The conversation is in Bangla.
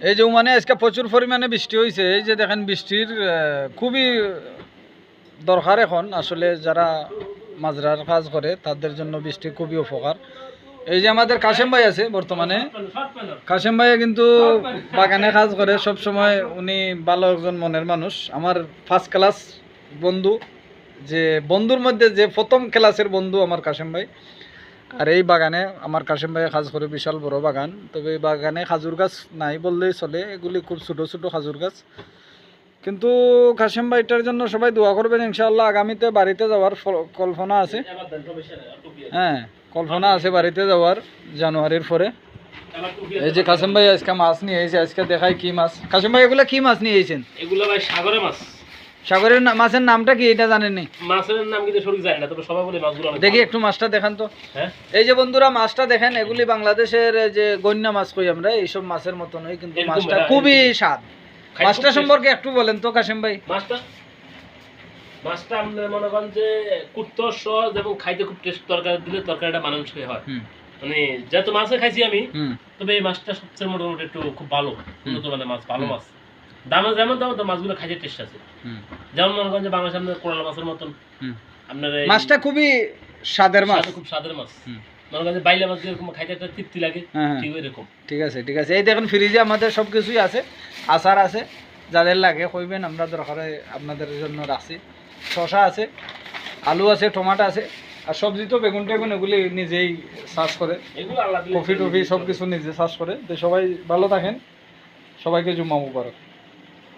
এই যে মানে আজকে প্রচুর পরিমাণে বৃষ্টি হয়েছে, এই যে দেখেন বৃষ্টির খুবই দরকার এখন আসলে যারা মাজরার কাজ করে তাদের জন্য বৃষ্টি খুবই উপকার। এই যে আমাদের কাশেম ভাই আছে বর্তমানে, কাশেম ভাই কিন্তু বাগানে কাজ করে সব সময়, উনি ভালো একজন মনের মানুষ, আমার ফার্স্ট ক্লাস বন্ধু, যে বন্ধুর মধ্যে যে প্রথম ক্লাসের বন্ধু আমার কাশেম ভাই। আর এই বাগানে আমার কাশেম ভাই কাজ করে, বিশাল বড় বাগান, তবে এই বাগানে খাজুর গাছ নাই বললেই চলে, এগুলি খুব ছোটো ছোটো খাজুর গাছ। কিন্তু কাশেম ভাইটার জন্য সবাই দোয়া করবেন, ইনশাআল্লাহ আগামীতে বাড়িতে যাওয়ার কল্পনা আছে। হ্যাঁ, কল্পনা আছে বাড়িতে যাওয়ার জানুয়ারির পরে। এই যে কাশেম ভাই আজকে মাছ নিয়ে এসেছে, আজকে দেখাই কি মাছ। কাশেম ভাই এগুলো কি মাছ নিয়ে এসেছেন? এগুলো ভাই সাগরের মাছ। সাগরের মাছের নামটা কি এটা জানেননি? মাছের নাম কিন্তু সঠিক জানি না, তবে সবাই বলে মাছগুলো অনেক দেখি ভালো। একটু মাছটা দেখান তো। হ্যাঁ, এই যে বন্ধুরা মাছটা দেখেন, এগুলি বাংলাদেশের যে গন্যা মাছ কই আমরা, এইসব মাছের মতনই, কিন্তু এরকম মাছটা এরা- খুবই স্বাদ। খাইতে মাছটা খুব সম্পর্কে একটু বলেন তো কাশেম ভাই। মাছটা আমরা মনে করেন যে কুত্ত সহজ এবং খাইতে খুব টেস্ট, তরকারি দিলে তরকারিটা মানানসই হয়। মানে যত মাছে খাইছি আমি, তবে এই মাছটা সবচেয়ে মোটামুটি একটু খুব ভালো, উন্নত মানের মাছ, ভালো মাছ। দামে যেমন দাম, তো মাছগুলো খাইতে টেস্ট আছে। যেমন মনে করেন যে বাংলাদেশের আপনার কোরাল মাছের মতন আপনার মাছটা খুবই স্বাদের মাছ, খুব স্বাদের মাছ। মনে করেন যে বাইলা মাছ যেরকম খাইতে একটা তৃপ্তি লাগে, ঠিক এরকম। ঠিক আছে ঠিক আছে। এই দেখুন ফ্রিজে আমাদের সব কিছুই আছে, আচার আছে, যাদের লাগে কইবেন, আমরা দরকারে আপনাদের জন্য রাখছি। শসা আছে, আলু আছে, টমাটো আছে, আর সবজি তো বেগুন টেগুন এগুলি নিজেই চাষ করে, এগুলো আল্লাহ দিলে কফি টফি সব কিছু নিজে চাষ করে। তো সবাই ভালো থাকেন, সবাইকে জুম্মা মুবারক।